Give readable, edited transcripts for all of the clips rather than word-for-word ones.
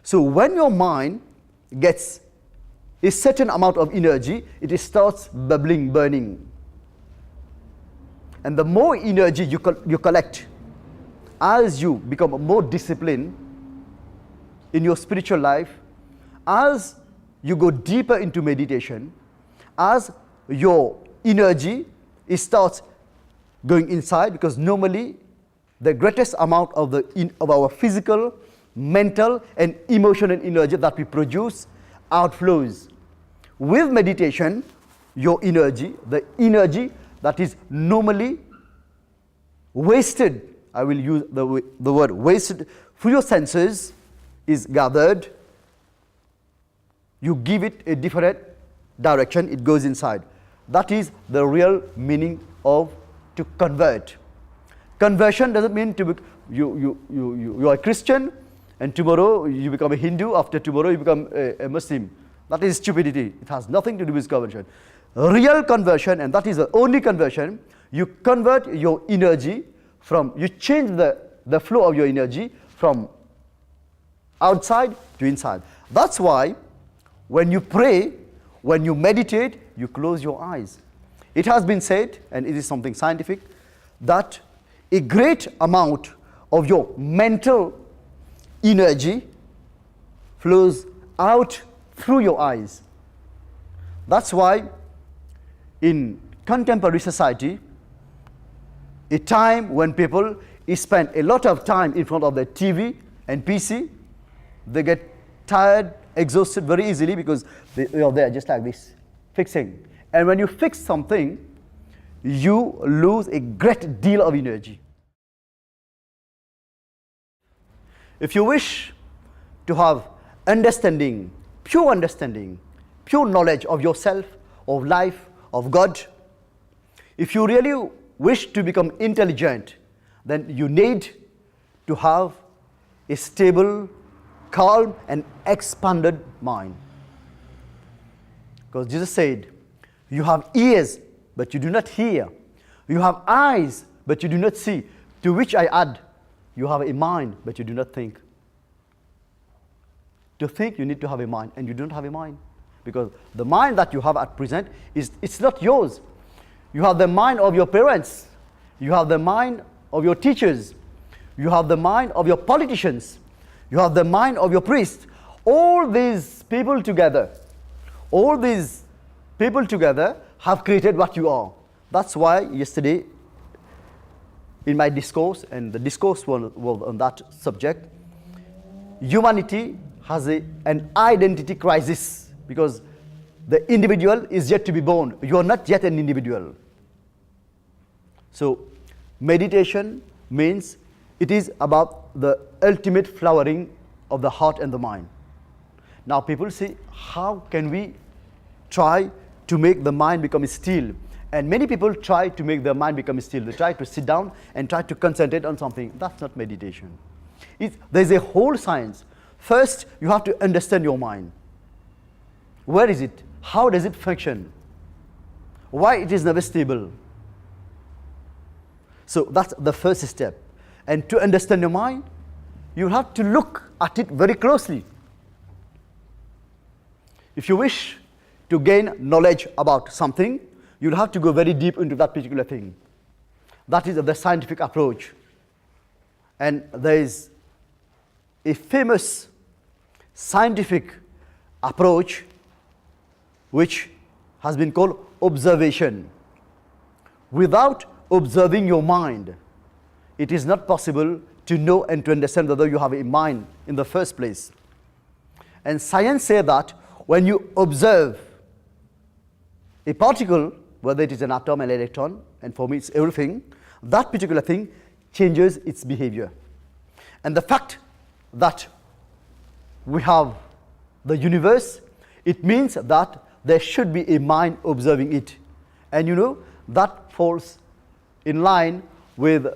So when your mind gets a certain amount of energy, it starts bubbling, burning. And the more energy you collect, as you become more disciplined in your spiritual life, as you go deeper into meditation, as your energy starts going inside, because normally the greatest amount of our physical, mental and emotional energy that we produce outflows. With meditation, your energy, the energy that is normally wasted, I will use the word wasted, through your senses, is gathered. You give it a different direction, it goes inside. That is the real meaning of to convert. Conversion doesn't mean to be, you are a Christian and tomorrow you become a Hindu, after tomorrow you become a Muslim. That is stupidity. It has nothing to do with conversion. Real conversion, and that is the only conversion, you convert your energy from, you change the flow of your energy from outside to inside. That's why when you pray, when you meditate, you close your eyes. It has been said, and it is something scientific, that a great amount of your mental energy flows out through your eyes. That's why in contemporary society, a time when people spend a lot of time in front of the TV and PC, they get tired, exhausted very easily because they are there just like this, fixing. And when you fix something, you lose a great deal of energy. If you wish to have understanding, pure knowledge of yourself, of life, of God, if you really wish to become intelligent, then you need to have a stable, calm and expanded mind. Because Jesus said, you have ears, but you do not hear. You have eyes, but you do not see. To which I add, you have a mind, but you do not think. To think, you need to have a mind, and you don't have a mind. Because the mind that you have at present, it's not yours. You have the mind of your parents. You have the mind of your teachers. You have the mind of your politicians. You have the mind of your priests. All these people together have created what you are. That's why yesterday in my discourse, and the discourse was on that subject, humanity has an identity crisis because the individual is yet to be born. You are not yet an individual. So meditation means it is about the ultimate flowering of the heart and the mind. Now people say, how can we try to make the mind become still? And many people try to make their mind become still. They try to sit down and try to concentrate on something. That's not meditation. There's a whole science. First, you have to understand your mind. Where is it? How does it function? Why it is never stable? So that's the first step. And to understand your mind, you have to look at it very closely. If you wish to gain knowledge about something, you'll have to go very deep into that particular thing. That is the scientific approach. And there is a famous scientific approach which has been called observation. Without observing your mind, it is not possible to know and to understand whether you have a mind in the first place. And science says that when you observe a particle, whether it is an atom, an electron, and for me it's everything, that particular thing changes its behavior. And the fact that we have the universe, it means that there should be a mind observing it. And you know, that falls in line with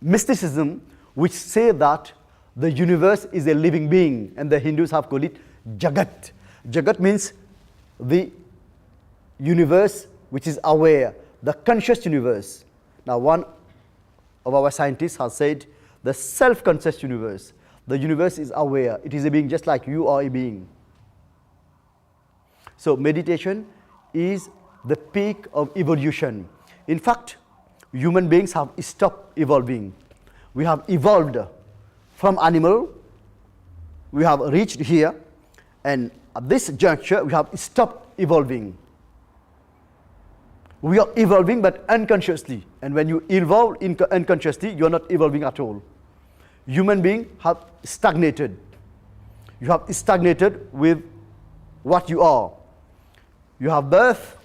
mysticism, which say that the universe is a living being, and the Hindus have called it Jagat. Jagat means the universe which is aware, the conscious universe. Now, one of our scientists has said the self-conscious universe. The universe is aware. It is a being just like you are a being. So meditation is the peak of evolution. In fact, human beings have stopped evolving. We have evolved from animal. We have reached here, and at this juncture, we have stopped evolving. We are evolving, but unconsciously. And when you evolve unconsciously, you are not evolving at all. Human beings have stagnated. You have stagnated with what you are. You have birth,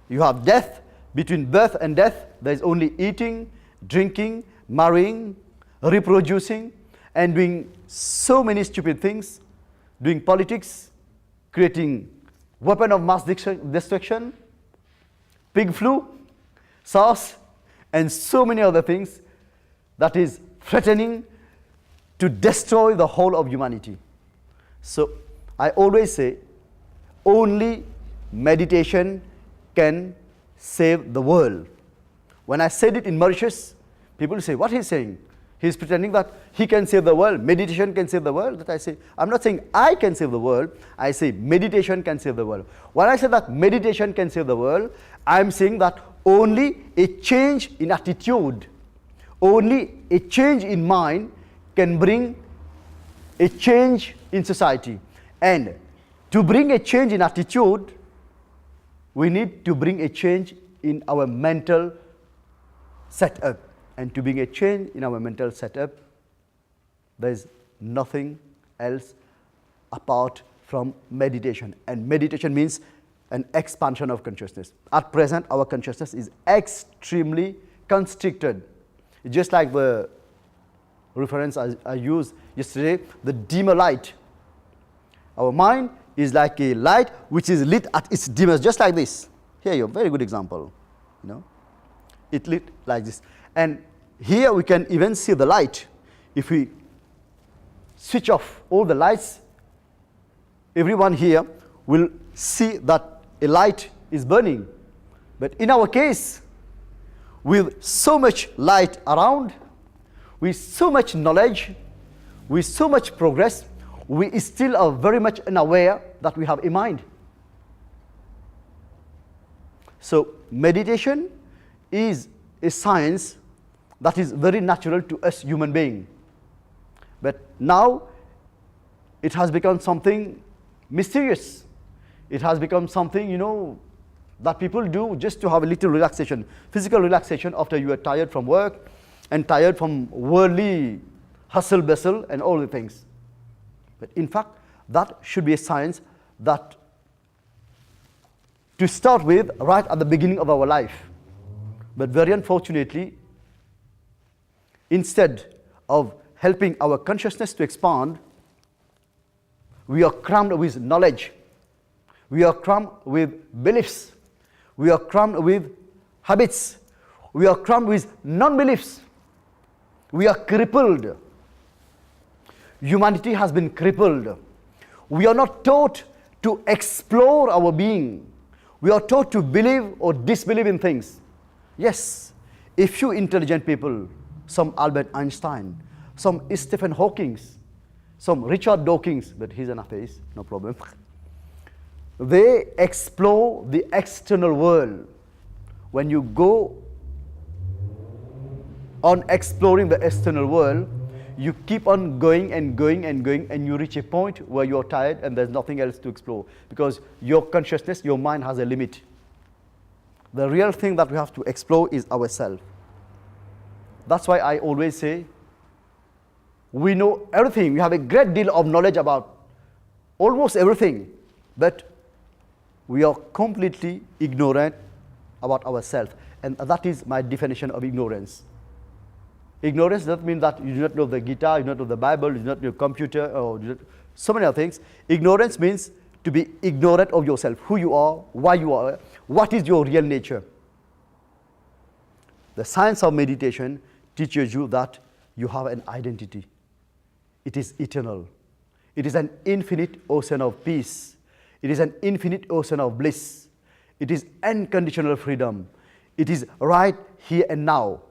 you have death. Between birth and death, there is only eating, drinking, marrying, reproducing, and doing so many stupid things, doing politics, creating weapon of mass destruction, pig flu, SARS, and so many other things that is threatening to destroy the whole of humanity. So I always say, only meditation can save the world. When I said it in Mauritius, people say, what he's saying? He's pretending that he can save the world, meditation can save the world. That I say, I'm not saying I can save the world, I say meditation can save the world. When I say that meditation can save the world, I'm saying that only a change in attitude, only a change in mind can bring a change in society. And to bring a change in attitude, we need to bring a change in our mental setup. And to bring a change in our mental setup, there is nothing else apart from meditation. And meditation means an expansion of consciousness. At present, our consciousness is extremely constricted. Just like the reference I used yesterday, the dimmer light. Our mind is like a light which is lit at its dimmest, just like this. Here you have a very good example. You know, it lit like this. And here we can even see the light. If we switch off all the lights, everyone here will see that a light is burning. But in our case, with so much light around, with so much knowledge, with so much progress, we still are very much unaware that we have a mind. So meditation is a science that is very natural to us human beings. But now it has become something mysterious. It has become something, you know, that people do just to have a little relaxation, physical relaxation after you are tired from work and tired from worldly hustle bustle and all the things. But in fact, that should be a science that to start with right at the beginning of our life. But very unfortunately, instead of helping our consciousness to expand, we are crammed with knowledge. We are crammed with beliefs. We are crammed with habits. We are crammed with non-beliefs. We are crippled. Humanity has been crippled. We are not taught to explore our being. We are taught to believe or disbelieve in things. Yes, a few intelligent people, some Albert Einstein, some Stephen Hawking, some Richard Dawkins, but he's an atheist, no problem. They explore the external world. When you go on exploring the external world, you keep on going and going and going, and you reach a point where you're tired and there's nothing else to explore because your consciousness, your mind has a limit. The real thing that we have to explore is ourselves. That's why I always say, we know everything. We have a great deal of knowledge about almost everything, but we are completely ignorant about ourselves. And that is my definition of ignorance. Ignorance doesn't mean that you do not know the guitar, you do not know the Bible, you do not know the computer, or so many other things. Ignorance means to be ignorant of yourself, who you are, why you are, what is your real nature. The science of meditation teaches you that you have an identity. It is eternal. It is an infinite ocean of peace. It is an infinite ocean of bliss. It is unconditional freedom. It is right here and now.